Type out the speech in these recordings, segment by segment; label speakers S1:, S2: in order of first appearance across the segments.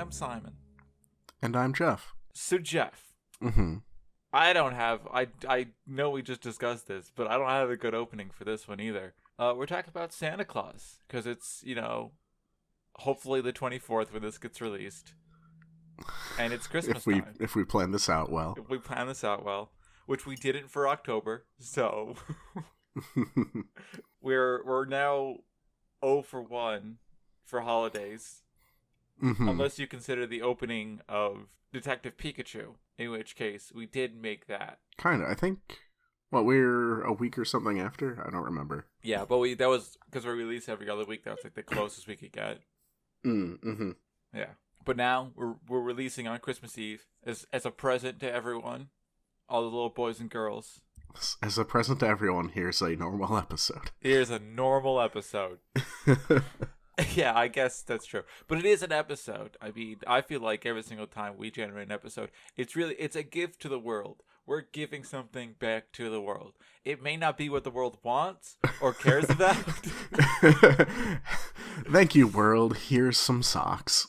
S1: I'm Simon.
S2: And I'm Jeff.
S1: So Jeff,
S2: Mm-hmm.
S1: I know we just discussed this, but I don't have a good opening for this one either. We're talking about Santa Claus, because it's, hopefully the 24th when this gets released. And it's Christmas time.
S2: If we plan this out well.
S1: If we plan this out well, which we didn't for October, so we're now 0 for 1 for holidays.
S2: Mm-hmm.
S1: Unless you consider the opening of Detective Pikachu, in which case we did make that.
S2: Kind of. I think, we're a week or something after? I don't remember.
S1: Yeah, but that was because we release every other week. That was like the closest we could get.
S2: Mm-hmm.
S1: Yeah. But now we're releasing on Christmas Eve as a present to everyone, all the little boys and girls.
S2: As a present to everyone, here's a normal episode.
S1: Here's a normal episode. Yeah, I guess that's true. But it is an episode. I mean, I feel like every single time we generate an episode, it's a gift to the world. We're giving something back to the world. It may not be what the world wants or cares about.
S2: Thank you, world. Here's some socks.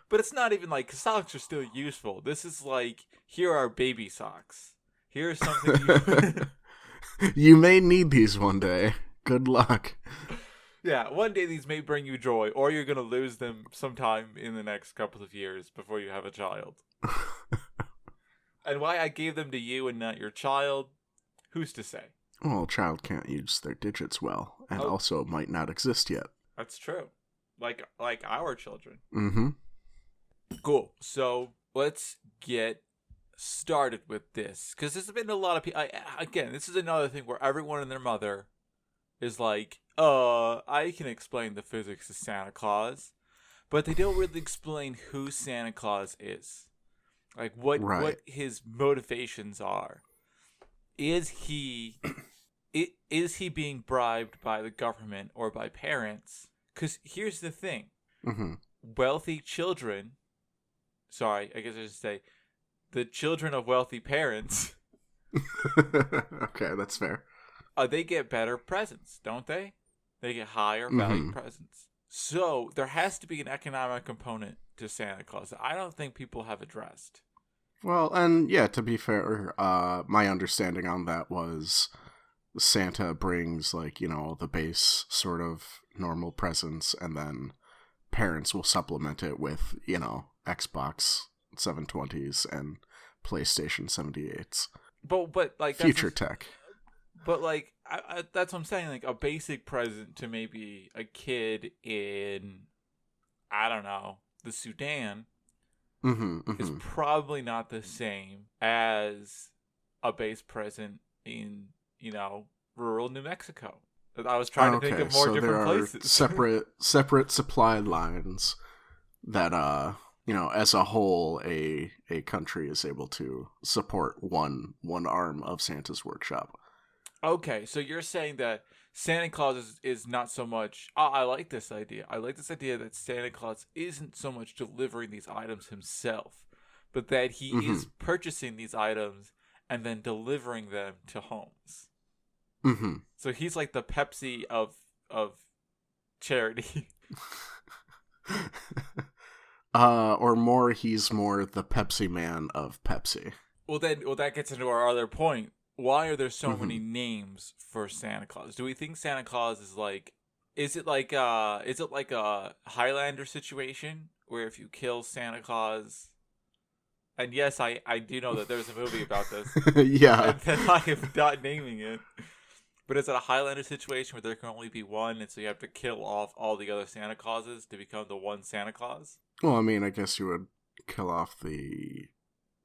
S1: But it's not even like socks are still useful. This is like, here are baby socks. Here's something
S2: You may need these one day. Good luck.
S1: Yeah, one day these may bring you joy, or you're going to lose them sometime in the next couple of years before you have a child. And why I gave them to you and not your child, who's to say?
S2: Well, a child can't use their digits well, and also might not exist yet.
S1: That's true. Like our children.
S2: Mm-hmm.
S1: Cool. So let's get started with this, because there's been a lot of people. Again, this is another thing where everyone and their mother is like, I can explain the physics of Santa Claus, but they don't really explain who Santa Claus is. Like what his motivations are. Is he being bribed by the government or by parents? Because here's the thing.
S2: Mm-hmm.
S1: Wealthy children, sorry, I guess I should say, the children of wealthy parents.
S2: Okay, that's fair.
S1: They get better presents, don't they? They get higher value presents. So there has to be an economic component to Santa Claus that I don't think people have addressed.
S2: Well, and yeah, to be fair, my understanding on that was Santa brings, the base sort of normal presents, and then parents will supplement it with, Xbox 720s and PlayStation 78s.
S1: But like
S2: future tech.
S1: But like that's what I'm saying. Like a basic present to maybe a kid in, I don't know, the Sudan is probably not the same as a base present in rural New Mexico. I was trying to think of more different places.
S2: separate supply lines that as a whole a country is able to support one arm of Santa's workshop.
S1: Okay, so you're saying that Santa Claus is not so much... I like this idea. I like this idea that Santa Claus isn't so much delivering these items himself, but that he is purchasing these items and then delivering them to homes.
S2: Mm-hmm.
S1: So he's like the Pepsi of charity.
S2: He's more the Pepsi man of Pepsi.
S1: Well, that gets into our other point. Why are there so many names for Santa Claus? Do we think Santa Claus is like... Is it like a Highlander situation where if you kill Santa Claus... And yes, I do know that there's a movie about this.
S2: Yeah.
S1: And then I am not naming it. But is it a Highlander situation where there can only be one, and so you have to kill off all the other Santa Clauses to become the one Santa Claus?
S2: Well, I mean, I guess you would kill off the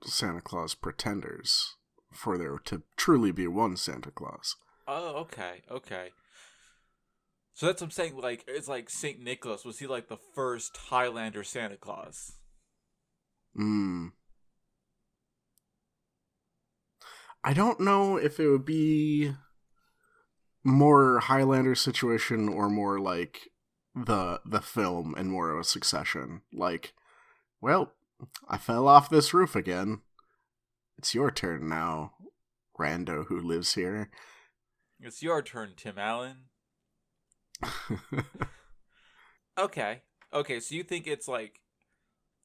S2: Santa Claus pretenders for there to truly be one Santa Claus.
S1: Oh, okay. So that's what I'm saying, like, it's like St. Nicholas. Was he like the first Highlander Santa Claus?
S2: I don't know if it would be more Highlander situation or more like the film and more of a succession. Like, well, I fell off this roof again. It's your turn now, rando who lives here.
S1: It's your turn, Tim Allen. Okay, so you think it's like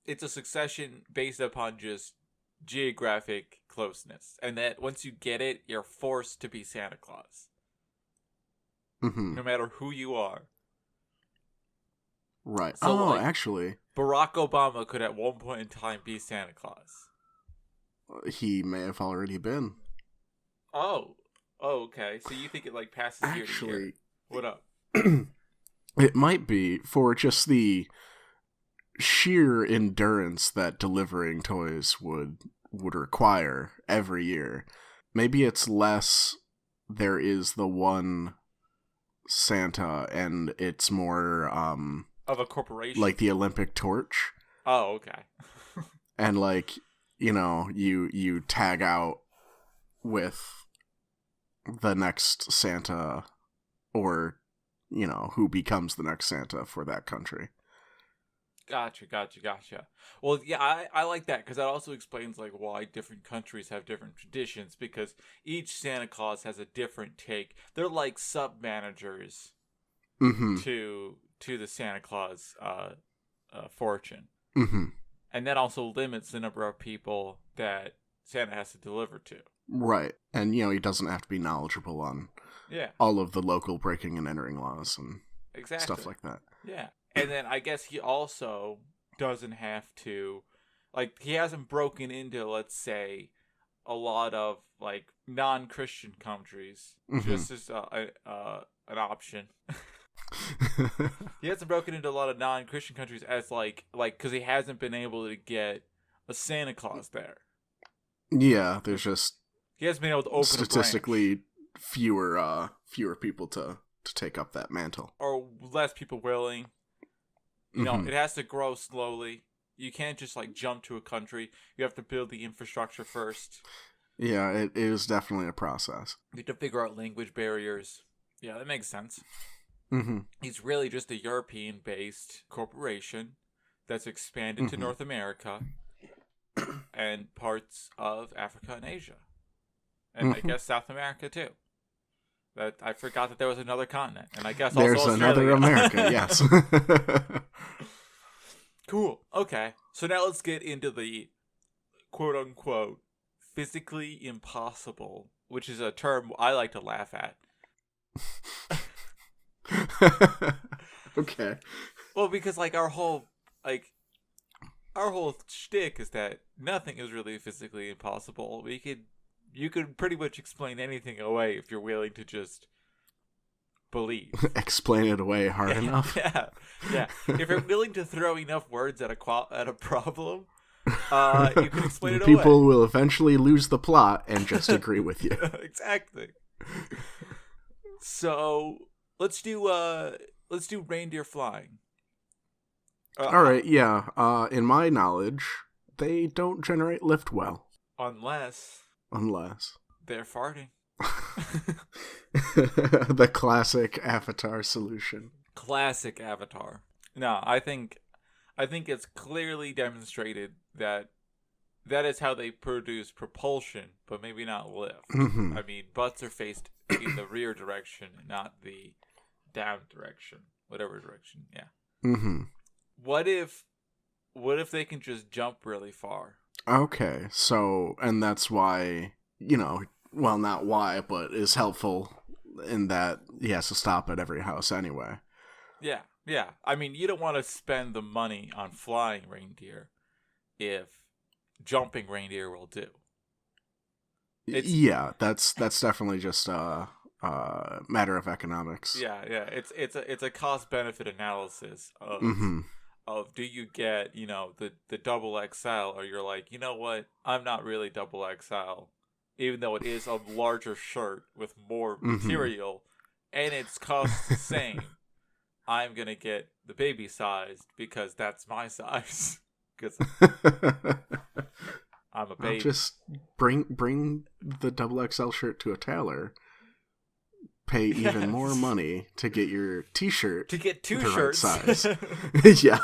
S1: it's a succession based upon just geographic closeness, and that once you get it, you're forced to be Santa Claus,
S2: Mm-hmm.
S1: no matter who you are.
S2: Right.
S1: So,
S2: Oh,
S1: like,
S2: actually,
S1: Barack Obama could at one point in time be Santa Claus.
S2: he may have already been.
S1: Oh, okay. So you think it like passes year to year?
S2: Actually,
S1: What up?
S2: it might be for just the sheer endurance that delivering toys would require every year. Maybe it's less there is the one Santa and it's more
S1: Of a corporation?
S2: like the Olympic torch,
S1: Oh, okay.
S2: and like, you tag out with the next Santa, or who becomes the next Santa for that country.
S1: Gotcha. Well, yeah, I like that because that also explains like why different countries have different traditions, because each Santa Claus has a different take. They're like sub managers
S2: Mm-hmm.
S1: to the Santa Claus fortune,
S2: Mm-hmm.
S1: and that also limits the number of people that Santa has to deliver to.
S2: Right. And he doesn't have to be knowledgeable on
S1: Yeah,
S2: all of the local breaking and entering laws and
S1: exactly.
S2: stuff like that.
S1: Yeah. And then I guess he also doesn't have to, like, he hasn't broken into, let's say, a lot of, like, non-Christian countries,
S2: Mm-hmm.
S1: just as an option. He hasn't broken into a lot of non-Christian countries as, like, because he hasn't been able to get a Santa Claus there.
S2: Yeah, there's just
S1: He hasn't been able to open
S2: statistically fewer people to take up that mantle.
S1: or less people willing. You know,
S2: Mm-hmm.
S1: it has to grow slowly. You can't just like jump to a country. You have to build the infrastructure first.
S2: Yeah, it is definitely a process.
S1: You have to figure out language barriers. Yeah, that makes sense.
S2: Mm-hmm.
S1: He's really just a European-based corporation that's expanded to North America and parts of Africa and Asia. And I guess South America too. That I forgot that there was another continent, and I guess
S2: there's
S1: also
S2: another
S1: Australia.
S2: America. Yes.
S1: Cool. Okay. So now let's get into the quote unquote physically impossible, which is a term I like to laugh at.
S2: Okay.
S1: Well, because like our whole shtick is that nothing is really physically impossible. You could pretty much explain anything away if you're willing to just believe.
S2: Explain it away hard enough.
S1: Yeah. If you're willing to throw enough words at a problem, you can explain it away.
S2: People will eventually lose the plot and just agree with you.
S1: Exactly. So let's do reindeer flying.
S2: All right, yeah. In my knowledge, they don't generate lift well.
S1: Unless they're farting.
S2: The classic Avatar solution.
S1: Classic Avatar. No, I think it's clearly demonstrated that is how they produce propulsion, but maybe not lift.
S2: Mm-hmm.
S1: I mean, butts are faced in the rear direction, not the down direction, whatever direction. Yeah.
S2: Mm-hmm.
S1: What if they can just jump really far?
S2: Okay, so, and that's why, well, not why, but is helpful in that he has to stop at every house anyway.
S1: Yeah. I mean, you don't want to spend the money on flying reindeer if jumping reindeer will do.
S2: Yeah, that's definitely just a matter of economics.
S1: Yeah. It's a cost benefit analysis of
S2: Mm-hmm.
S1: of do you get the double XL, or you're like, you know what, I'm not really double XL, even though it is a larger shirt with more material and its cost the same. I'm gonna get the baby sized because that's my size. Because I'm a baby.
S2: I'll just bring the double XL shirt to a tailor. Pay even more money to get your t-shirt
S1: to get two
S2: the
S1: shirts.
S2: Right size. Yeah.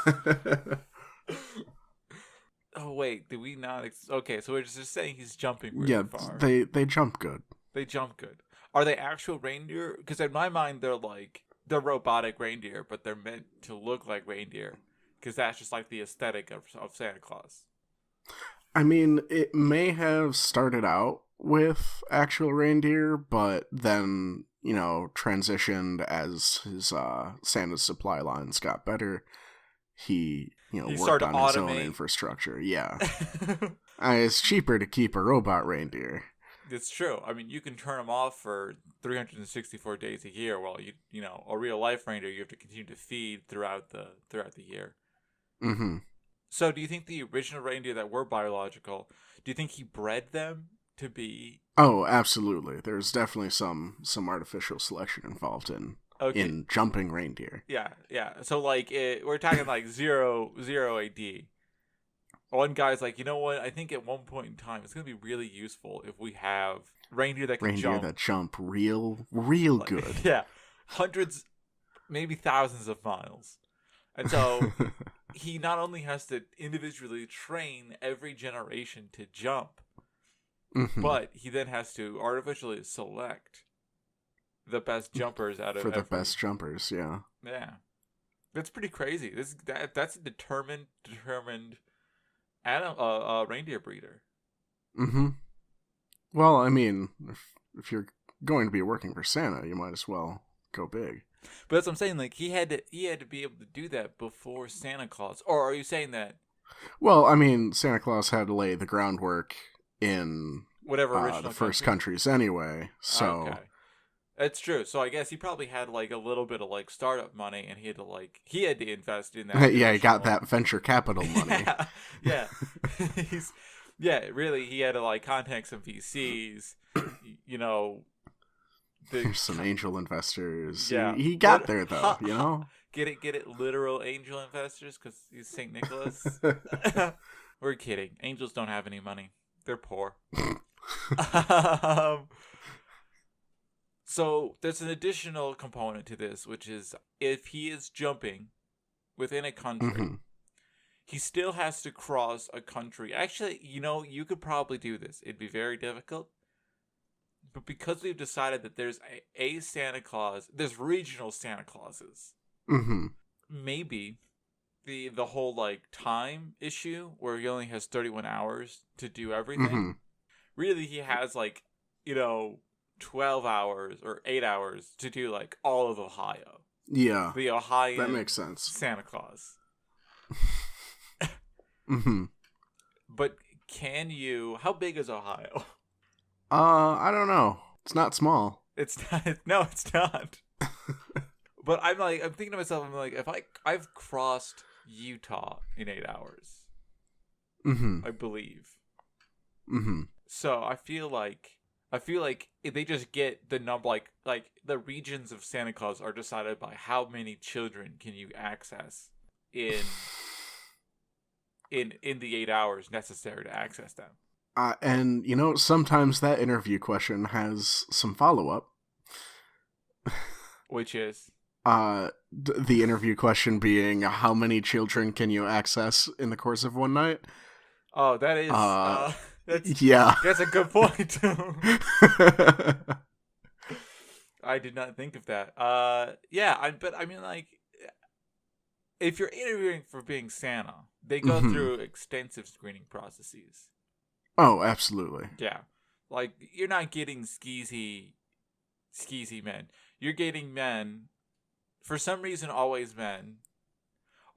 S1: Oh wait, did we not? Okay, so we're just saying he's jumping really far.
S2: They jump good.
S1: They jump good. Are they actual reindeer? Because in my mind, they're robotic reindeer, but they're meant to look like reindeer. because that's just like the aesthetic of Santa Claus.
S2: I mean, it may have started out with actual reindeer, but then, transitioned as his Santa's supply lines got better. He,
S1: He
S2: worked
S1: started to
S2: on his own
S1: automate.
S2: infrastructure. Yeah. It's cheaper to keep a robot reindeer.
S1: It's true. I mean, you can turn them off for 364 days a year, while a real life reindeer you have to continue to feed throughout the year.
S2: Mm-hmm.
S1: So, do you think the original reindeer that were biological, do you think he bred them to be?
S2: Oh, absolutely. There's definitely some artificial selection involved
S1: Okay,
S2: in jumping reindeer.
S1: yeah, yeah. So, like, we're talking like zero AD. One guy's like, you know what? I think at one point in time, it's gonna be really useful if we have reindeer that can
S2: Reindeer
S1: jump.
S2: that jump real
S1: Like,
S2: good.
S1: yeah, hundreds, maybe thousands of miles. And so he not only has to individually train every generation to jump,
S2: Mm-hmm.
S1: but he then has to artificially select the best jumpers out of
S2: For the
S1: every.
S2: best jumpers, yeah.
S1: Yeah, that's pretty crazy. That's a determined reindeer breeder.
S2: Mm-hmm. Well, I mean, if you're going to be working for Santa, you might as well go big.
S1: But that's what I'm saying. Like he had to be able to do that before Santa Claus. Or are you saying that
S2: Well, I mean, Santa Claus had to lay the groundwork in
S1: whatever
S2: the
S1: original
S2: first
S1: country?
S2: countries anyway, so...
S1: Okay, that's true. So I guess he probably had like a little bit of like startup money, and he had to invest in that.
S2: Yeah, he got
S1: original.
S2: that venture capital money.
S1: Yeah, he's really he had to like contact some VCs. You know,
S2: There's some angel investors.
S1: Yeah,
S2: He got there though,
S1: Get it, literal angel investors, because he's St. Nicholas. We're kidding. Angels don't have any money. They're poor. So there's an additional component to this, which is if he is jumping within a country,
S2: Mm-hmm.
S1: he still has to cross a country. Actually, you could probably do this. It'd be very difficult. But because we've decided that there's a Santa Claus, there's regional Santa Clauses.
S2: Mm-hmm.
S1: Maybe the whole like time issue where he only has 31 hours to do everything.
S2: Mm-hmm.
S1: Really, he has like 12 hours or 8 hours to do like all of Ohio.
S2: Yeah,
S1: The Ohio
S2: that makes sense.
S1: Santa Claus.
S2: Mm-hmm.
S1: But how big is Ohio?
S2: I don't know. It's not small.
S1: It's not. No, it's not. But I'm thinking to myself, I'm like, if I've crossed Utah in 8 hours,
S2: Mm-hmm.
S1: I believe.
S2: Mm-hmm.
S1: So I feel like if they just get the number, like the regions of Santa Claus are decided by how many children can you access in the 8 hours necessary to access them.
S2: And sometimes that interview question has some follow-up.
S1: Which is
S2: the interview question being, how many children can you access in the course of one night?
S1: Oh, that is
S2: yeah.
S1: that's a good point. I did not think of that. But I mean, like, if you're interviewing for being Santa, they go
S2: Mm-hmm.
S1: through extensive screening processes.
S2: Oh, absolutely.
S1: Yeah, like you're not getting skeezy men. You're getting men, for some reason, always men.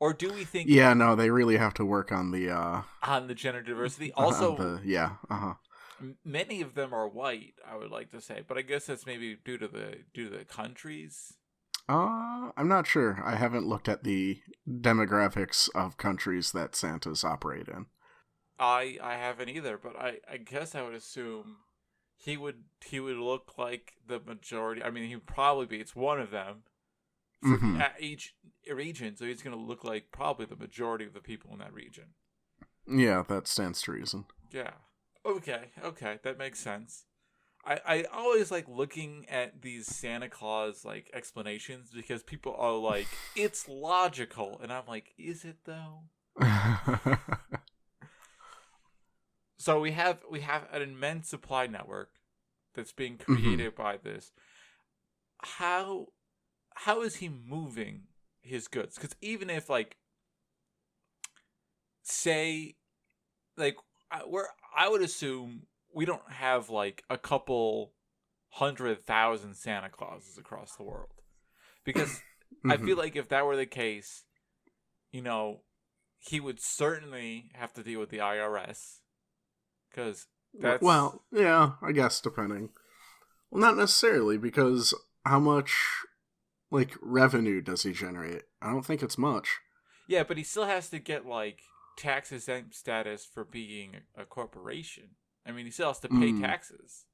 S1: Or do we think?
S2: Yeah, no, they really have to work on the
S1: gender diversity. Also,
S2: uh-huh.
S1: Many of them are white, I would like to say, but I guess that's maybe due to the countries.
S2: I'm not sure. I haven't looked at the demographics of countries that Santas operate in.
S1: I haven't either, but I guess I would assume he would look like the majority. I mean, he would probably be. It's one of them for
S2: Mm-hmm.
S1: each region, so he's going to look like probably the majority of the people in that region.
S2: Yeah, that stands to reason.
S1: Yeah. Okay, that makes sense. I always like looking at these Santa Claus like explanations because people are like, it's logical, and I'm like, is it though? So we have an immense supply network that's being created by this. How is he moving his goods? Because even if like say, like, I would assume we don't have like a couple 100,000 Santa Clauses across the world, because I
S2: Hmm.
S1: feel like if that were the case, you know, he would certainly have to deal with the IRS, because that's
S2: Well, yeah, I guess depending. Well, not necessarily, because how much like revenue does he generate? I don't think it's much.
S1: yeah, but he still has to get like tax exempt status for being a corporation. I mean, he still has to pay
S2: Mm,
S1: taxes.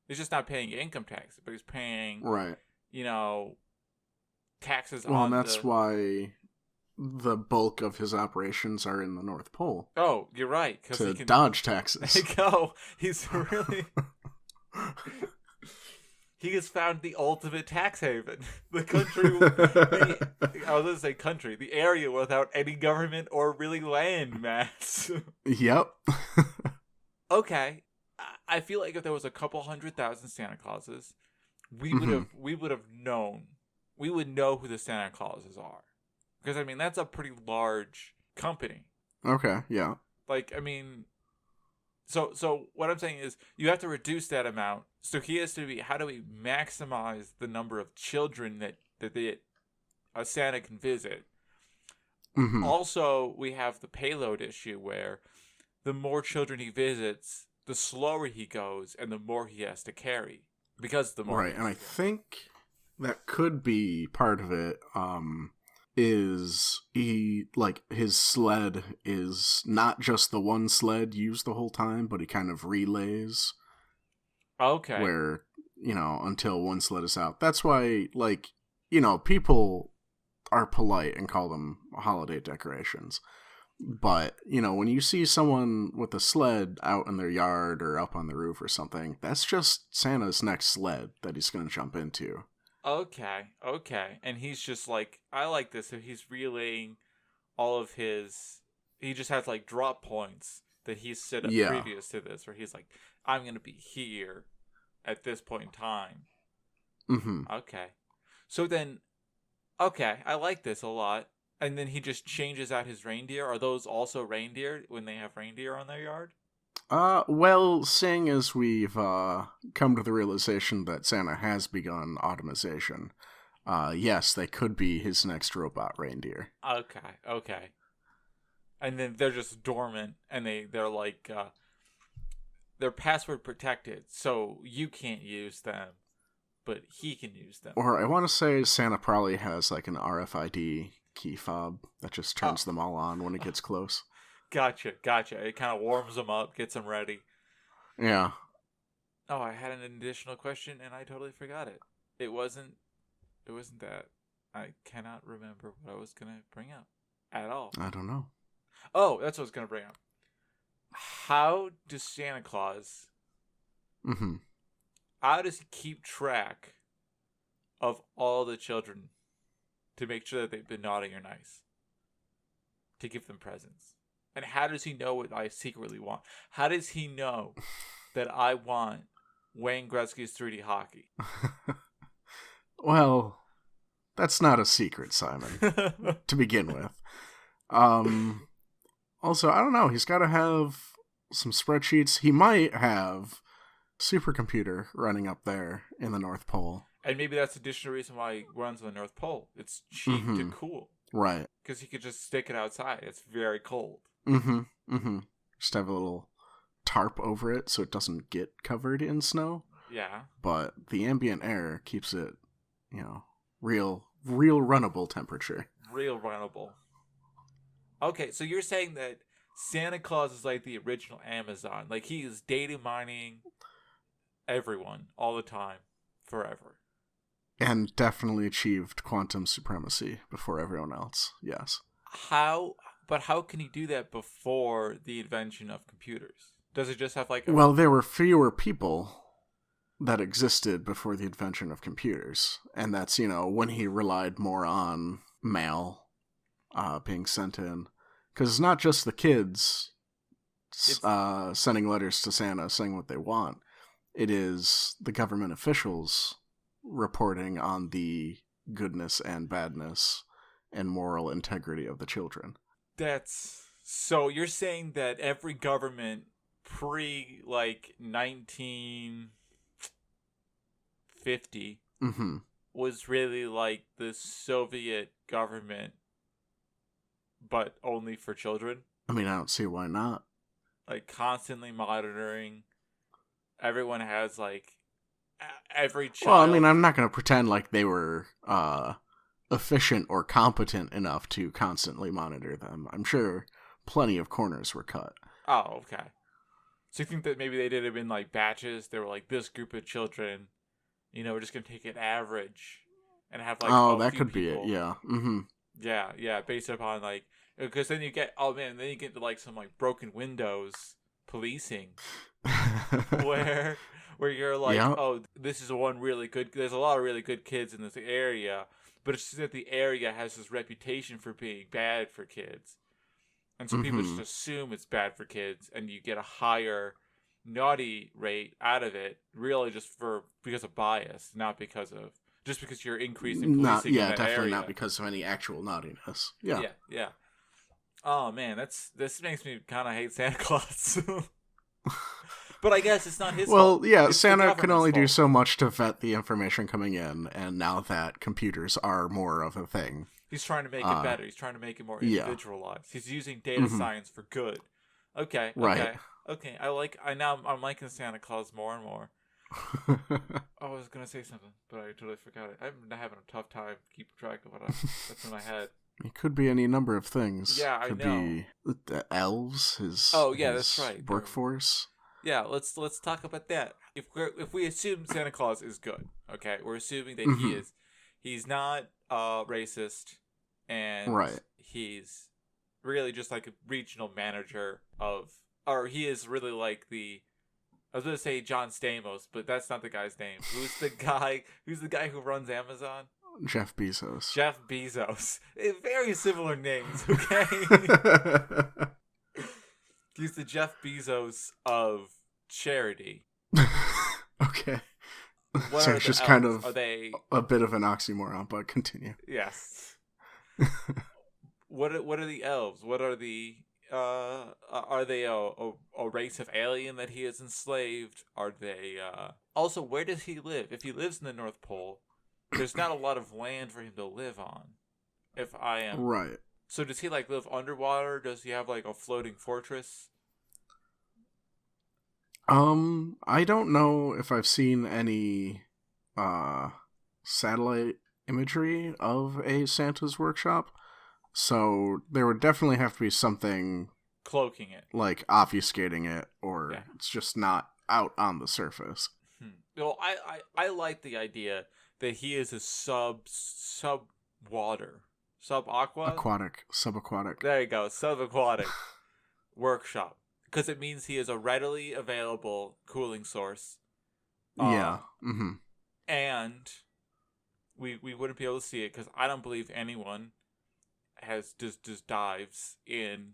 S1: He's just not paying income tax, but he's paying,
S2: right.
S1: you know, taxes
S2: Well, and
S1: on
S2: that's
S1: the.
S2: why the bulk of his operations are in the North Pole
S1: Oh, you're right, because he
S2: to
S1: can.
S2: dodge taxes.
S1: Go. He's really. He has found the ultimate tax haven. The country. The. I was going to say country. The area without any government or really land mass.
S2: Yep.
S1: Okay. I feel like if there was a couple 100,000 Santa Clauses,
S2: Hmm.
S1: we would have known. We would know who the Santa Clauses are. Because I mean that's a pretty large company.
S2: Okay, yeah.
S1: Like I mean so what I'm saying is you have to reduce that amount. So he has to be how do we maximize the number of children that a Santa can visit?
S2: Hmm.
S1: Also, we have the payload issue where the more children he visits, the slower he goes and the more he has to carry. Because the more he
S2: Right,
S1: has
S2: and I
S1: to carry.
S2: think that could be part of it. Is he like his sled is not just the one sled used the whole time, but he kind of relays
S1: Okay.
S2: where, until one sled is out. That's why, like, people are polite and call them holiday decorations. But, when you see someone with a sled out in their yard or up on the roof or something, that's just Santa's next sled that he's going to jump into.
S1: Okay. Okay. And he's just like, I like this. So he's relaying all of his. He just has like drop points that he's set up
S2: Yeah.
S1: previous to this, where he's like, I'm going to be here at this point in time.
S2: Hmm.
S1: Okay. So then, okay, I like this a lot. And then he just changes out his reindeer. Are those also reindeer when they have reindeer on their yard?
S2: Well, seeing as we've come to the realization that Santa has begun automation, yes, they could be his next robot reindeer.
S1: Okay, okay. And then they're just dormant, and they're like they're password protected, so you can't use them, but he can use them.
S2: Or I want to say Santa probably has like an RFID key fob that just
S1: Oh,
S2: turns them all on when it gets close.
S1: gotcha, gotcha. It kind of warms them up, gets them ready.
S2: Yeah.
S1: Oh, I had an additional question and I totally forgot it. It wasn't. It wasn't that. I cannot remember what I was gonna bring up at all.
S2: I don't know.
S1: Oh, that's what I was gonna bring up. How does Santa Claus?
S2: Hmm.
S1: How does he keep track of all the children to make sure that they've been naughty or nice to give them presents? And how does he know what I secretly want? How does he know that I want Wayne Gretzky's 3D hockey?
S2: Well, that's not a secret, Simon, to begin with. Um, Also, I don't know. He's got to have some spreadsheets. He might have a supercomputer running up there in the North Pole.
S1: And maybe that's the additional reason why he runs on the North Pole. It's cheap to
S2: Mm-hmm.
S1: cool.
S2: Right.
S1: Because he could just stick it outside. It's very cold.
S2: Mm-hmm. Mm-hmm. Just have a little tarp over it so it doesn't get covered in snow.
S1: Yeah.
S2: But the ambient air keeps it, real runnable temperature.
S1: Real runnable. Okay, so you're saying that Santa Claus is like the original Amazon. Like he is data mining everyone all the time, forever.
S2: And definitely achieved quantum supremacy before everyone else. Yes.
S1: How? But how can he do that before the invention of computers? Does it just have like a?
S2: Well, there were fewer people that existed before the invention of computers. And that's, when he relied more on mail being sent in. Because it's not just the kids
S1: It's
S2: sending letters to Santa saying what they want. It is the government officials reporting on the goodness and badness and moral integrity of the children.
S1: that's So you're saying that every government pre like 1950
S2: Mm-hmm.
S1: was really like the Soviet government, but only for children?
S2: I mean, I don't see why not.
S1: Like constantly monitoring. Everyone has like every
S2: Well, I mean,
S1: child.
S2: I'm not going to pretend like they were efficient or competent enough to constantly monitor them. I'm sure plenty of corners were cut.
S1: Oh, okay. So you think that maybe they did it in like batches? They were like this group of children. We're just gonna take an average and have like
S2: Oh,
S1: a
S2: that
S1: few
S2: could be it.
S1: people.
S2: Yeah. Mm-hmm.
S1: Yeah, yeah, based upon like because then you get oh man, then you get to like some like broken windows policing where you're like,
S2: Yeah.
S1: oh, this is one really good. There's a lot of really good kids in this area, but it's just that the area has this reputation for being bad for kids, and so people just
S2: Mm-hmm.
S1: assume it's bad for kids, and you get a higher naughty rate out of it, really just for because of bias, not because of just because you're increasing
S2: Not.
S1: policing in
S2: Yeah.
S1: that
S2: Definitely not
S1: area.
S2: because of any actual naughtiness. Yeah.
S1: Yeah, yeah. Oh man, this makes me kind of hate Santa Claus. But I guess it's not his fault.
S2: Well, yeah,
S1: It's the
S2: Santa can
S1: government's
S2: only do
S1: fault.
S2: so much to vet the information coming in, and now that computers are more of a thing.
S1: He's trying to make it better. He's trying to make it more
S2: Yeah.
S1: individualized. He's using data
S2: Mm-hmm.
S1: science for good. Okay,
S2: Right.
S1: okay, okay. I'm liking Santa Claus more and more. I was gonna say something, but I totally forgot it. I'm having a tough time keeping track of that's in my head.
S2: It could be any number of things.
S1: Yeah, I
S2: Could
S1: know.
S2: be the elves, his
S1: Oh yeah, that's
S2: his
S1: right.
S2: workforce.
S1: Yeah, let's talk about that. If we assume Santa Claus is good, okay, we're assuming that
S2: Mm-hmm.
S1: he's not racist, and
S2: Right.
S1: he's really just like a regional manager of, or he is really like the. I was gonna say John Stamos, but that's not the guy's name. Who's the guy? Who's the guy who runs Amazon?
S2: Jeff Bezos.
S1: Jeff Bezos. Very similar names, okay? He's the Jeff Bezos of charity.
S2: Okay.
S1: What
S2: So
S1: are
S2: it's
S1: the
S2: just kind
S1: elves?
S2: of
S1: Are they?
S2: a bit of an oxymoron, but continue.
S1: Yes. What are the elves? What are the? Are they a race of alien that he has enslaved? Are they? Also, where does he live? If he lives in the North Pole, there's not a lot of land for him to live on. If I am.
S2: Right.
S1: So does he like live underwater? Does he have like a floating fortress?
S2: I don't know if I've seen any satellite imagery of a Santa's workshop. So there would definitely have to be something
S1: Cloaking it.
S2: like obfuscating it, or
S1: Yeah.
S2: it's just not out on the surface.
S1: Well, I like the idea that he is a sub water, sub aqua.
S2: Aquatic, subaquatic.
S1: There you go, sub aquatic workshop, because it means he is a readily available cooling source.
S2: Yeah. Mm-hmm.
S1: And we wouldn't be able to see it because I don't believe anyone has just dives in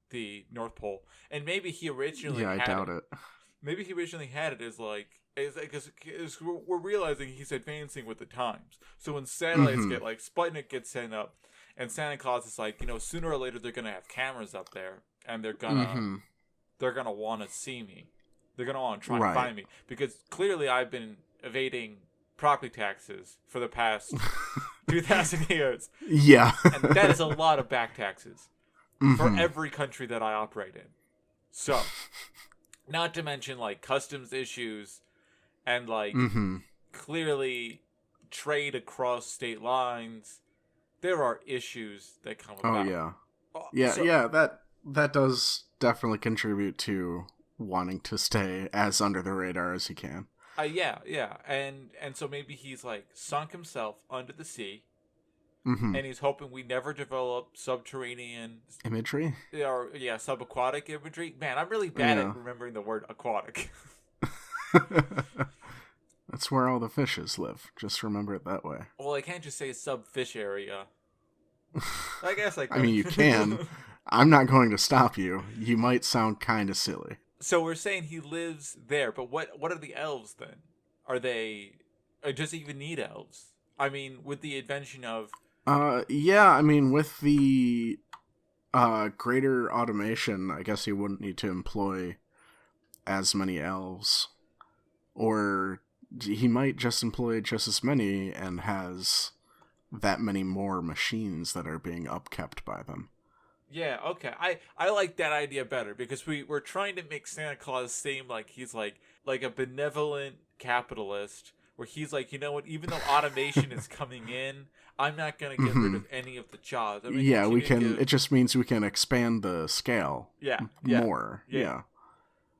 S1: the North Pole. And maybe he originally
S2: Yeah, I
S1: had
S2: doubt
S1: it.
S2: it.
S1: Maybe he originally had it as like because we're realizing he's advancing with the times. So when satellites
S2: Mhm.
S1: get like Sputnik gets sent up, and Santa Claus is like, sooner or later they're gonna have cameras up there, and they're gonna want to see me. They're gonna want to try and find me because clearly I've been evading property taxes for the past 2,000 years.
S2: Yeah.
S1: And that is a lot of back taxes for
S2: Mhm.
S1: every country that I operate in. So, not to mention like customs issues and like clearly trade across state lines. There are issues that come
S2: Oh
S1: about.
S2: yeah. Yeah,
S1: So,
S2: yeah, that does definitely contribute to wanting to stay as under the radar as he can.
S1: yeah, and so maybe he's like sunk himself under the sea,
S2: Mm-hmm.
S1: and he's hoping we never develop subterranean
S2: Imagery?
S1: or subaquatic imagery. Man, I'm really bad
S2: Yeah.
S1: at remembering the word aquatic.
S2: That's where all the fishes live. Just remember it that way.
S1: Well, I can't just say subfish area. I guess I could.
S2: I mean, you can. I'm not going to stop you. You might sound kind of silly.
S1: So we're saying he lives there, but what are the elves then? Are they? Or does he even need elves? I mean, with the invention of
S2: Yeah, I mean, with the Greater automation. I guess he wouldn't need to employ as many elves. Or he might just employ just as many and has that many more machines that are being upkept by them.
S1: Yeah, okay. I like that idea better because we're trying to make Santa Claus seem like he's like a benevolent capitalist where he's like, you know what, even though automation is coming in, I'm not gonna get rid of any of the jobs. I'm gonna
S2: Yeah, we
S1: continue to
S2: can.
S1: give
S2: It just means we can expand the scale.
S1: Yeah, yeah.
S2: More.
S1: Yeah.
S2: Yeah.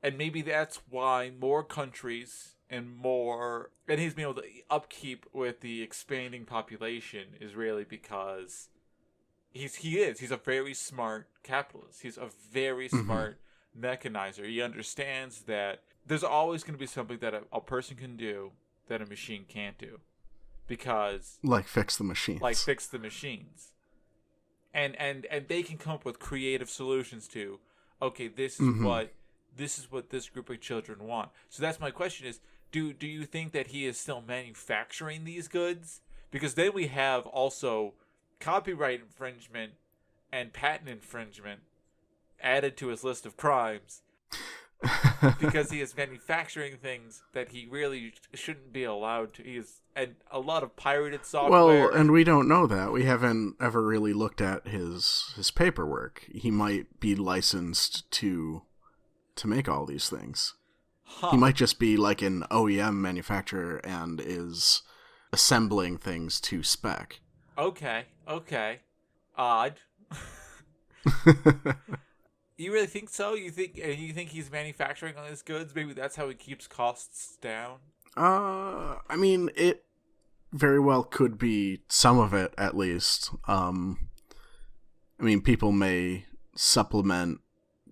S1: And maybe that's why more countries and he's been able to upkeep with the expanding population is really because he's a very smart capitalist. He's a very smart mechanizer. He understands that there's always going to be something that a person can do that a machine can't do, because
S2: Like fix the machines.
S1: And they can come up with creative solutions to, okay, this is what this group of children want. So that's my question is, do you think that he is still manufacturing these goods? Because then we have also copyright infringement and patent infringement added to his list of crimes because he is manufacturing things that he really shouldn't be allowed to. And a lot of pirated software.
S2: Well, and we don't know that. We haven't ever really looked at his paperwork. He might be licensed to make all these things. He might just be like an OEM manufacturer and is assembling things to spec.
S1: Okay. Odd. You really think so? You think he's manufacturing all his goods? Maybe that's how he keeps costs down?
S2: I mean, it very well could be some of it, at least. I mean, people may supplement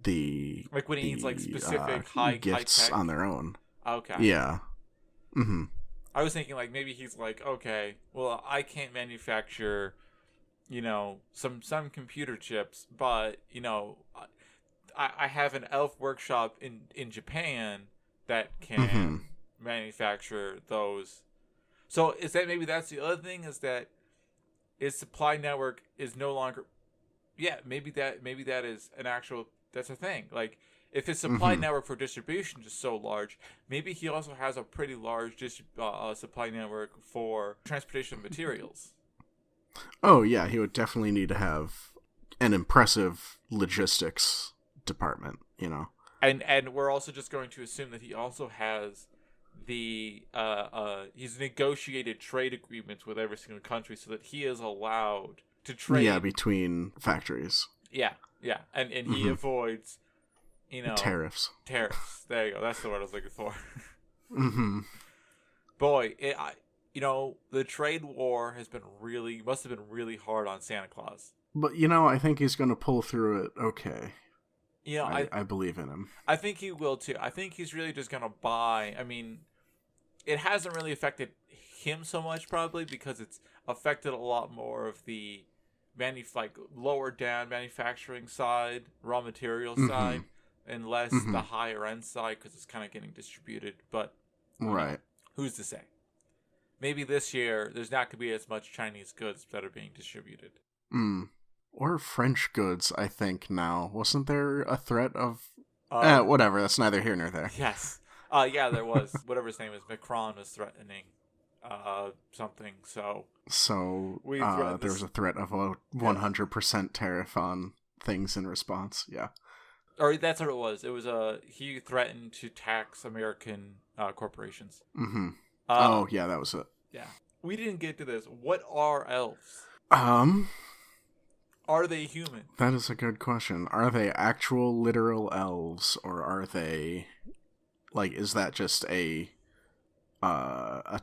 S1: like when he needs like specific high
S2: gifts
S1: tech
S2: on their own.
S1: Okay.
S2: Yeah. Mm-hmm.
S1: I was thinking like maybe he's like, okay, well, I can't manufacture, some computer chips, but I have an elf workshop in Japan that can manufacture those. So is that maybe that's the other thing, is that his supply network is no longer. Yeah, maybe that is an actual. That's a thing. Like, if his supply network for distribution is so large, maybe he also has a pretty large supply network for transportation of materials.
S2: Oh, yeah, he would definitely need to have an impressive logistics department,
S1: And we're also just going to assume that he also has he's negotiated trade agreements with every single country so that he is allowed to trade.
S2: Yeah, between factories.
S1: Yeah. And he avoids,
S2: tariffs.
S1: There you go. That's the word I was looking for. Boy, the trade war must have been really hard on Santa Claus.
S2: But, I think he's going to pull through it okay. I believe in him.
S1: I think he will, too. I think he's really just going to buy. I mean, it hasn't really affected him so much, probably, because it's affected a lot more of the lower down manufacturing side, raw material side, and less the higher end side, because it's kind of getting distributed. But
S2: right,
S1: who's to say? Maybe this year there's not going to be as much Chinese goods that are being distributed.
S2: Or French goods, I think now. Wasn't there a threat of whatever, that's neither here nor there.
S1: Yes. Yeah, there was. Whatever his name is, Macron was threatening something, so
S2: there was a threat of a 100% tariff on things in response. Yeah,
S1: or that's what it was. It was he threatened to tax American corporations.
S2: Oh yeah, that was it.
S1: Yeah, we didn't get to this. What are elves? Are they human?
S2: That is a good question. Are they actual literal elves, or are they is that just a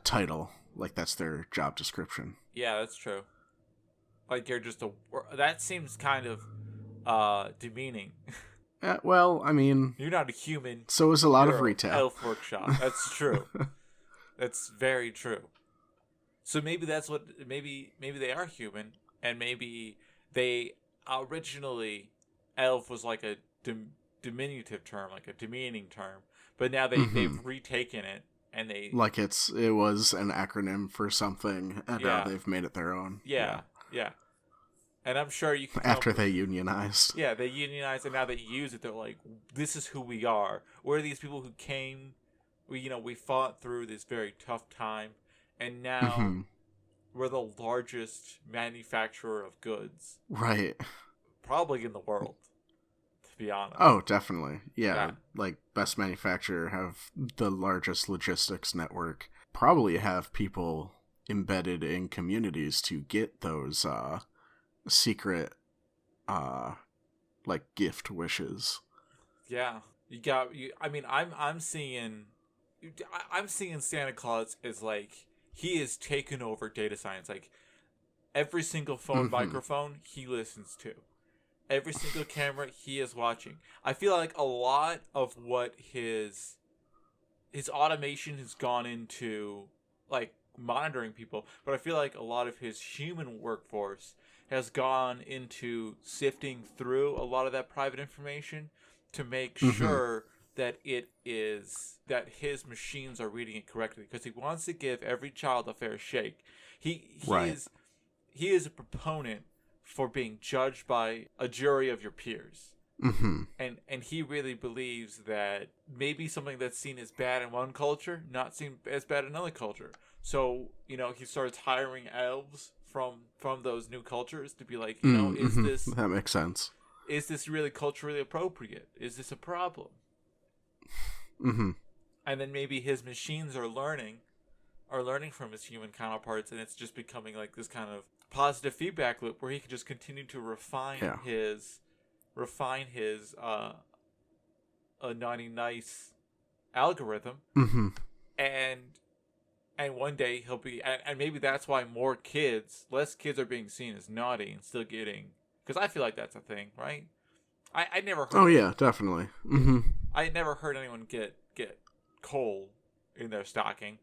S2: title? Like, that's their job description.
S1: Yeah, that's true. Like, you're just that seems kind of demeaning.
S2: Well, I mean,
S1: you're not a human.
S2: So is a lot of retail.
S1: Elf workshop. That's true. That's very true. So maybe that's what maybe they are human, and maybe they originally elf was like a diminutive term, like a demeaning term, but now they've retaken it. And they
S2: it was an acronym for something, and now they've made it their own.
S1: Yeah. And I'm sure you can come
S2: After
S1: up
S2: they unionized.
S1: yeah, they unionized, and now they use it. They're like, this is who we are. We're these people who came, we fought through this very tough time, and now
S2: Mm-hmm.
S1: we're the largest manufacturer of goods,
S2: Right.
S1: probably in the world, to be honest.
S2: Oh, definitely.
S1: Yeah.
S2: Yeah, like best manufacturer, have the largest logistics network. Probably have people embedded in communities to get those secret like gift wishes.
S1: Yeah. You got you. I mean, I'm seeing Santa Claus as like he is taken over data science. Like every single phone
S2: Mm-hmm.
S1: microphone he listens to. Every single camera he is watching. I feel like a lot of what his automation has gone into like monitoring people, but I feel like a lot of his human workforce has gone into sifting through a lot of that private information to make
S2: Mm-hmm.
S1: sure that his machines are reading it correctly because he wants to give every child a fair shake. He
S2: Right.
S1: is he is a proponent for being judged by a jury of your peers.
S2: Mm-hmm.
S1: And he really believes that maybe something that's seen as bad in one culture not seen as bad in another culture. So he starts hiring elves from those new cultures to be like,
S2: Mm-hmm. That makes sense.
S1: is this really culturally appropriate? Is this a problem?
S2: Mm-hmm.
S1: And then maybe his machines are learning from his human counterparts, and it's just becoming like this kind of positive feedback loop where he can just continue to
S2: Yeah.
S1: refine his a naughty nice algorithm,
S2: Mm-hmm.
S1: and one day he'll be, and maybe that's why less kids are being seen as naughty and still getting, because I feel like that's a thing, right? I never
S2: Oh
S1: heard
S2: yeah, definitely. Mm-hmm.
S1: I never heard anyone get coal in their stocking,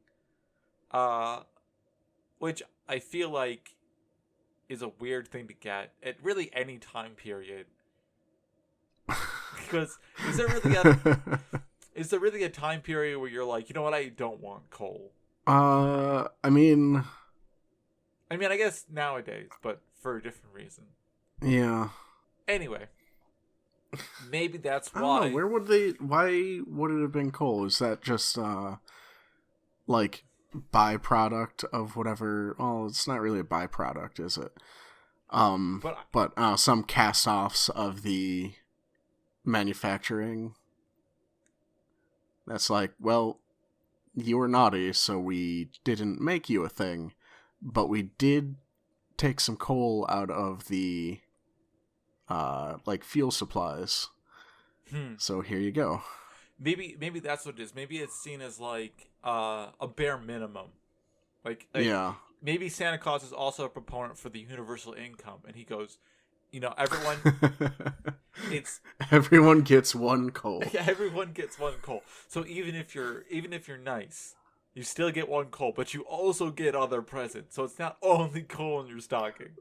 S1: which I feel like is a weird thing to get at really any time period. Because is there really a time period where you're like, you know what, I don't want coal?
S2: I mean,
S1: I mean, I guess nowadays, but for a different reason.
S2: yeah.
S1: Anyway, maybe that's
S2: I don't know.
S1: why.
S2: Why would it have been coal? Is that just like byproduct of whatever? Well, it's not really a byproduct, is it?
S1: But
S2: But some cast-offs of the manufacturing. That's like, well, you were naughty, so we didn't make you a thing, but we did take some coal out of the like fuel supplies.
S1: hmm,
S2: So here you go.
S1: maybe that's what it is. Maybe it's seen as like a bare minimum. Like
S2: Yeah.
S1: maybe Santa Claus is also a proponent for the universal income, and he goes, everyone, it's
S2: Everyone gets one coal.
S1: everyone gets one coal. So even if you're nice, you still get one coal, but you also get other presents. So it's not only coal in your stocking.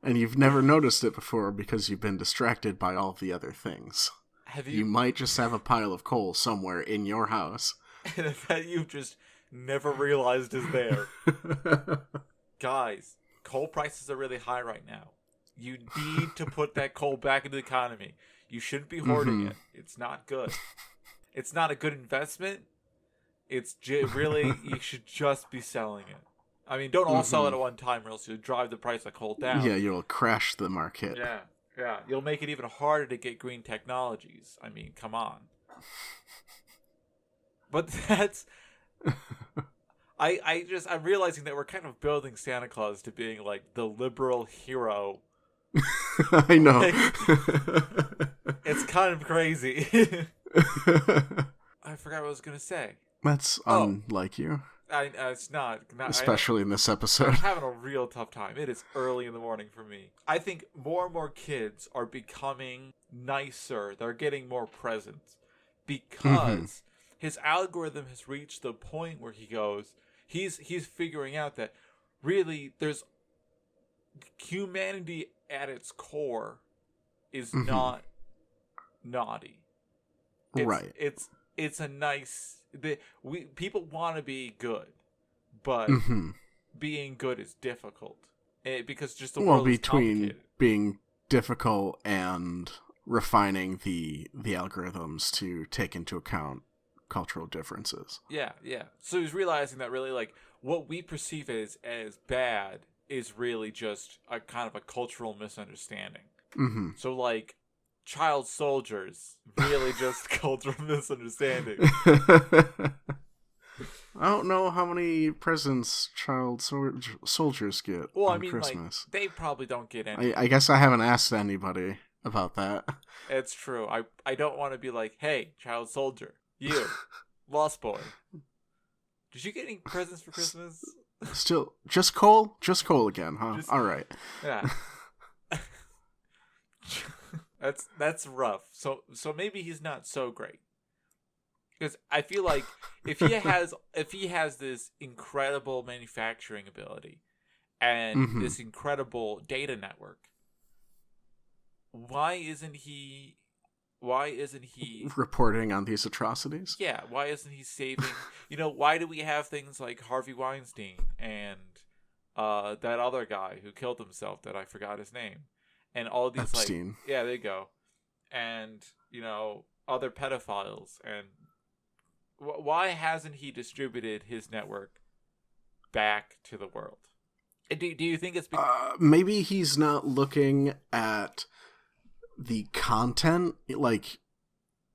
S2: And you've never noticed it before because you've been distracted by all the other things.
S1: Have
S2: You
S1: you
S2: might just have a pile of coal somewhere in your house.
S1: that you've just never realized is there? Guys, coal prices are really high right now. You need to put that coal back into the economy. You shouldn't be hoarding it. It's not good. It's not a good investment. Really, you should just be selling it. I mean, don't all sell it at one time, or else you'll drive the price of coal down.
S2: Yeah, you'll crash the market.
S1: Yeah, yeah. You'll make it even harder to get green technologies. I mean, come on. But that's I'm realizing that we're kind of building Santa Claus to being like the liberal hero.
S2: I know.
S1: It's kind of crazy. I forgot what I was gonna say.
S2: That's unlike you.
S1: It's not.
S2: Especially in this
S1: I'm
S2: episode.
S1: having a real tough time. It is early in the morning for me. I think more and more kids are becoming nicer. They're getting more presents because his algorithm has reached the point where he's figuring out that really there's humanity at its core is not naughty.
S2: Right.
S1: It's a nice people want to be good, but being good is difficult. because just the
S2: Well,
S1: world is
S2: between
S1: complicated.
S2: being difficult and refining the algorithms to take into account cultural differences.
S1: Yeah, yeah. So he's realizing that really, like, what we perceive as bad is really just a kind of a cultural misunderstanding.
S2: Mm-hmm.
S1: So, like, child soldiers, really just cultural misunderstanding.
S2: I don't know how many presents soldiers get
S1: Well, I
S2: on
S1: mean, like,
S2: Christmas.
S1: they probably don't get any.
S2: I guess I haven't asked anybody about that.
S1: It's true. I don't want to be like, hey, child soldier, you, lost boy, did you get any presents for Christmas?
S2: Still, just coal? Just coal again, huh?
S1: Just
S2: All right.
S1: yeah. That's rough. So maybe he's not so great. Because I feel like if he has this incredible manufacturing ability and
S2: Mm-hmm.
S1: this incredible data network, why isn't he
S2: Reporting on these atrocities?
S1: yeah, why isn't he saving, why do we have things like Harvey Weinstein and that other guy who killed himself that I forgot his name, and all these
S2: Epstein.
S1: like yeah, there you go, and other pedophiles, and why hasn't he distributed his network back to the world? And do you think it's
S2: maybe he's not looking at the content, like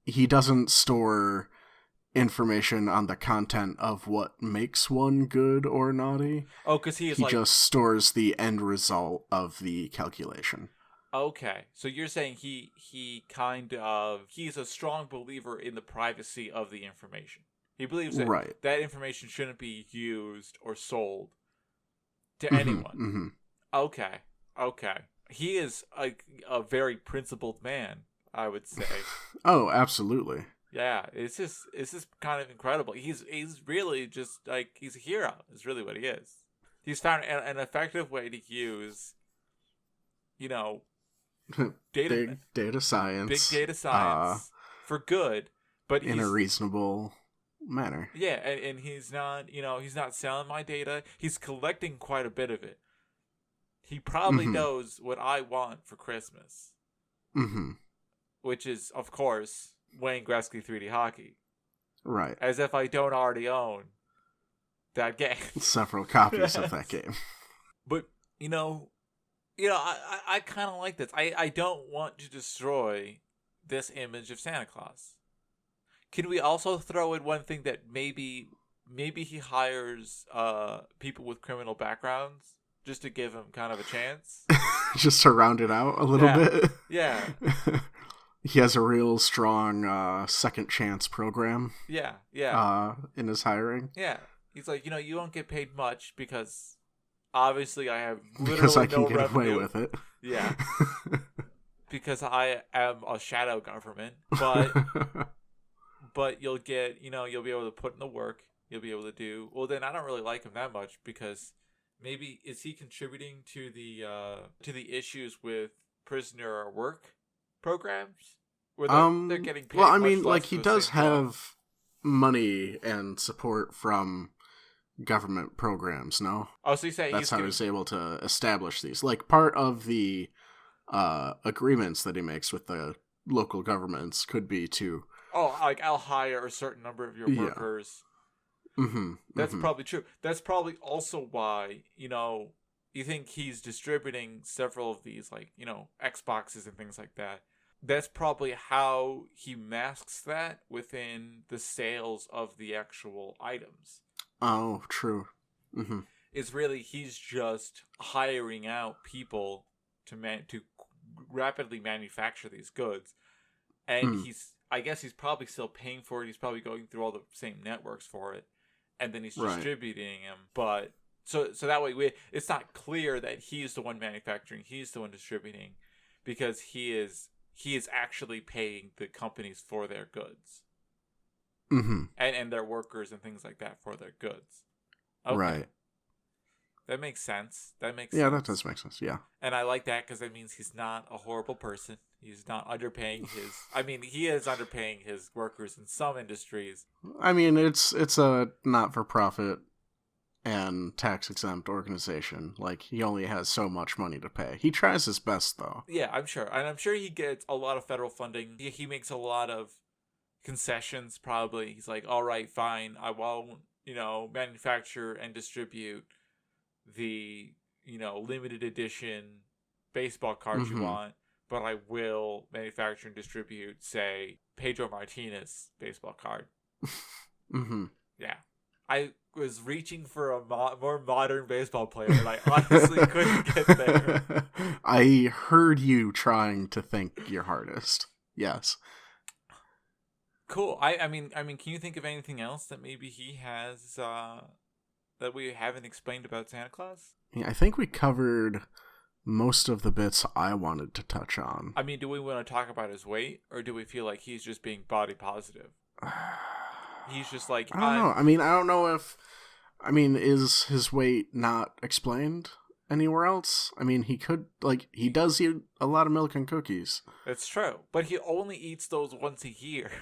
S2: he doesn't store information on the content of what makes one good or naughty.
S1: oh, because he
S2: just stores the end result of the calculation.
S1: Okay, so you're saying he's a strong believer in the privacy of the information. He believes that
S2: right.
S1: that information shouldn't be used or sold to
S2: Mm-hmm,
S1: anyone.
S2: Mm-hmm.
S1: Okay. He is a very principled man, I would say.
S2: Oh, absolutely.
S1: Yeah, it's just kind of incredible. He's really just like he's a hero. Is really what he is. He's found an effective way to use,
S2: big data
S1: science for good, but
S2: in a reasonable manner.
S1: Yeah, and he's not selling my data. He's collecting quite a bit of it. He probably knows what I want for Christmas.
S2: Mm-hmm.
S1: Which is, of course, Wayne Gretzky 3D Hockey.
S2: Right.
S1: As if I don't already own that game.
S2: Several copies of that game.
S1: But, I kind of like this. I don't want to destroy this image of Santa Claus. Can we also throw in one thing that maybe he hires people with criminal backgrounds just to give him kind of a chance?
S2: Just to round it out a little bit?
S1: Yeah.
S2: He has a real strong second chance program.
S1: Yeah.
S2: In his hiring.
S1: Yeah. He's like, you won't get paid much because obviously I have literally
S2: because I can
S1: no
S2: get
S1: revenue.
S2: away with it.
S1: Yeah. Because I am a shadow government, but you'll get, you'll be able to put in the work. You'll be able to do. Well, then I don't really like him that much because maybe is he contributing to the issues with prisoner work programs where they're getting paid.
S2: Well, I
S1: much
S2: mean,
S1: less
S2: like
S1: for
S2: he
S1: the
S2: does
S1: same job.
S2: have money and support from government programs. No.
S1: Oh, so you say
S2: that's how he's able to establish these. Like part of the agreements that he makes with the local governments could be to
S1: like I'll hire a certain number of your workers.
S2: Mm-hmm.
S1: That's probably true. That's probably also why, you think he's distributing several of these, like, Xboxes and things like that. That's probably how he masks that within the sales of the actual items.
S2: Oh, true. Mm-hmm.
S1: It's really, he's just hiring out people to rapidly manufacture these goods. And I guess he's probably still paying for it. He's probably going through all the same networks for it. And then he's distributing them. But so that way it's not clear that he's the one manufacturing, he's the one distributing, because he is actually paying the companies for their goods.
S2: Mm-hmm.
S1: And their workers and things like that for their goods. Okay.
S2: Right.
S1: That makes sense. That
S2: that does make sense. Yeah.
S1: And I like that because that means he's not a horrible person. He's not underpaying his. I mean, he is underpaying his workers in some industries.
S2: I mean, it's a not-for-profit and tax-exempt organization. Like, he only has so much money to pay. He tries his best, though.
S1: Yeah, I'm sure. And I'm sure he gets a lot of federal funding. He makes a lot of concessions, probably. He's like, all right, fine. I won't, manufacture and distribute the, limited edition baseball cards you want, but I will manufacture and distribute, say, Pedro Martinez baseball card. Yeah. I was reaching for a more modern baseball player, and I honestly couldn't get there.
S2: I heard you trying to think your hardest. Yes.
S1: Cool. I mean, can you think of anything else that maybe he has that we haven't explained about Santa Claus?
S2: Yeah, I think we covered most of the bits I wanted to touch on.
S1: I mean, do we want to talk about his weight, or do we feel like he's just being body positive? He's just like,
S2: I don't know. I mean, I don't know if... I mean, is his weight not explained anywhere else? I mean, he could... Like, he does eat a lot of milk and cookies.
S1: It's true. But he only eats those once a year.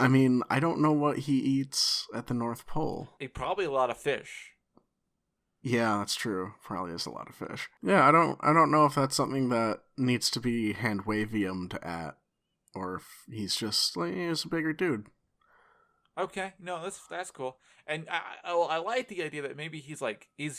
S2: I mean, I don't know what he eats at the North Pole.
S1: Probably a lot of fish.
S2: Yeah, that's true. Probably is a lot of fish. Yeah, I don't know if that's something that needs to be handwaviumed at, or if he's just like, he's a bigger dude.
S1: Okay, no, that's cool. And I like the idea that maybe he's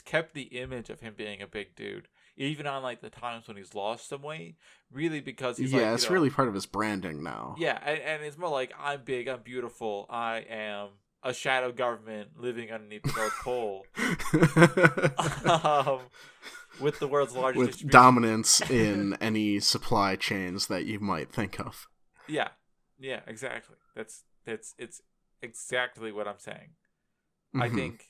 S1: kept the image of him being a big dude, even on like the times when he's lost some weight. Really, because he's
S2: it's really part of his branding now.
S1: Yeah, and it's more like, I'm big, I'm beautiful, I am a shadow government living underneath the North Pole, with the world's largest
S2: with dominance in any supply chains that you might think of.
S1: Yeah, exactly. It's exactly what I'm saying. I think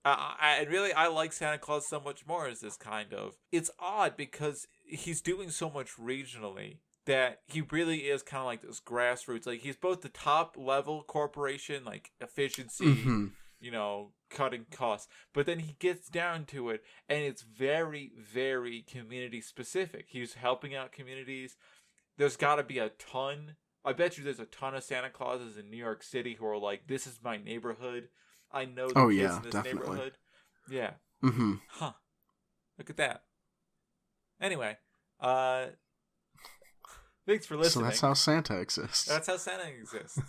S1: I like Santa Claus so much more as this kind of... It's odd because he's doing so much regionally that he really is kind of like this grassroots. Like, he's both the top level corporation, like efficiency, cutting costs, but then he gets down to it and it's very, very community specific. He's helping out communities. There's got to be a ton... I bet you there's a ton of Santa Clauses in New York City who are like, this is my neighborhood. I know the kids in this neighborhood. Yeah. Huh. Look at that. Anyway, thanks for listening.
S2: So that's how Santa exists.
S1: That's how Santa exists.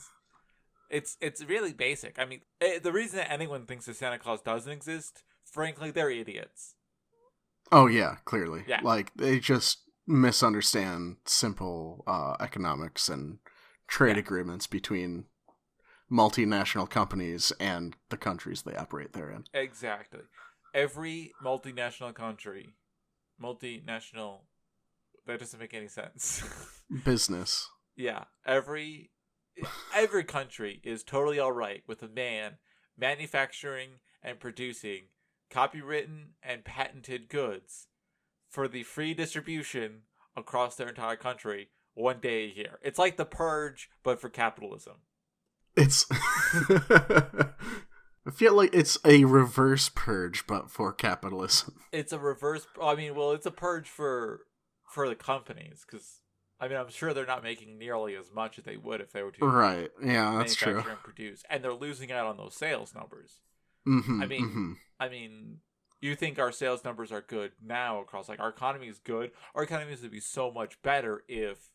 S1: It's really basic. I mean, the reason that anyone thinks that Santa Claus doesn't exist, frankly, they're idiots.
S2: Oh, yeah, clearly.
S1: Yeah.
S2: Like, they just misunderstand simple economics and trade agreements between multinational companies and the countries they operate therein.
S1: Exactly. Every multinational, that doesn't make any sense.
S2: Business.
S1: Yeah. Every country is totally all right with a man manufacturing and producing copywritten and patented goods for the free distribution across their entire country one day a year. It's like the Purge, but for capitalism.
S2: It's... I feel like it's a reverse purge, but for capitalism.
S1: It's a reverse... I mean, well, it's a purge for the companies, because, I mean, I'm sure they're not making nearly as much as they would if they were to
S2: right. Yeah, that's true.
S1: manufacture and produce. And they're losing out on those sales numbers.
S2: Mm-hmm,
S1: I mean, you think our sales numbers are good now across, like, our economy is good. Our economy would be so much better if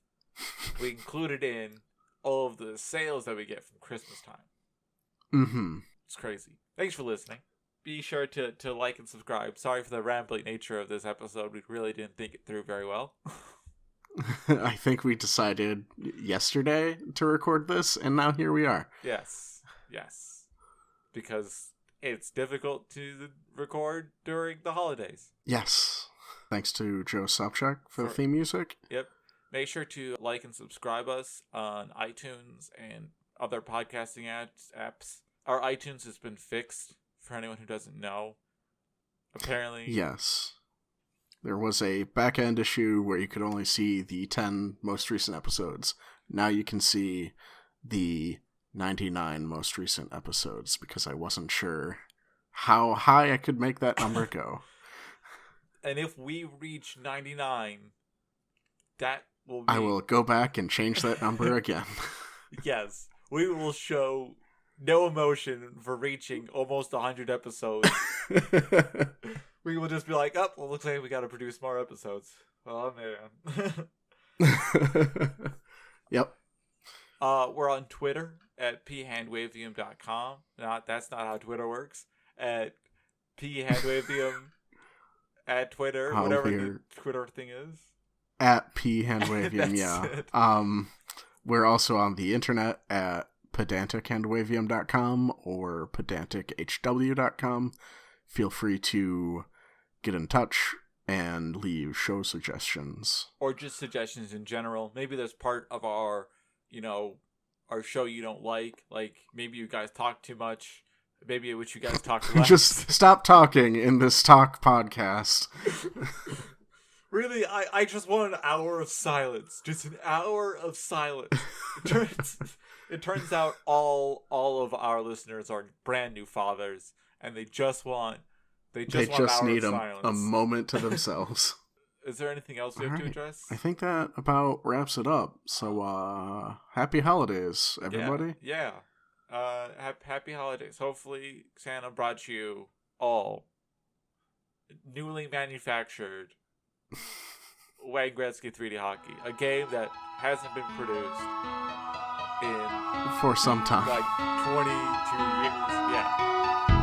S1: we included in all of the sales that we get from Christmas time.
S2: Mm-hmm.
S1: It's crazy. Thanks for listening. Be sure to like and subscribe. Sorry for the rambling nature of this episode. We really didn't think it through very well.
S2: I think we decided yesterday to record this, and now here we are.
S1: Yes. Because it's difficult to record during the holidays.
S2: Yes. Thanks to Joe Sopchak for the theme music.
S1: Yep. Make sure to like and subscribe us on iTunes and other podcasting apps. Our iTunes has been fixed, for anyone who doesn't know. Apparently.
S2: Yes. There was a back-end issue where you could only see the 10 most recent episodes. Now you can see the 99 most recent episodes, because I wasn't sure how high I could make that number go.
S1: And if we reach 99, that will be...
S2: I will go back and change that number again.
S1: Yes. We will show no emotion for reaching almost 100 episodes. We will just be like, oh, well, looks like we got to produce more episodes. Oh, man.
S2: Yep.
S1: We're on Twitter at phandwavium.com. That's not how Twitter works. At phandwavium at Twitter, whatever the Twitter thing is.
S2: At phandwavium, yeah.
S1: It.
S2: We're also on the internet at pedantichandwavium.com or pedantichw.com. Feel free to get in touch and leave show suggestions.
S1: Or just suggestions in general. Maybe there's part of our, our show you don't like. Like, maybe you guys talk too much. Maybe I wish you guys talk less.
S2: Just stop talking in this talk podcast.
S1: Really, I just want an hour of silence. Just an hour of silence. It turns out all of our listeners are brand new fathers, and they just want an hour
S2: need
S1: of silence.
S2: a moment to themselves.
S1: Is there anything else we have to address?
S2: I think that about wraps it up. So, happy holidays, everybody.
S1: Yeah. Happy holidays. Hopefully, Santa brought you all newly manufactured Wayne Gretzky 3D Hockey, a game that hasn't been produced
S2: for some time,
S1: like 22 years. Yeah.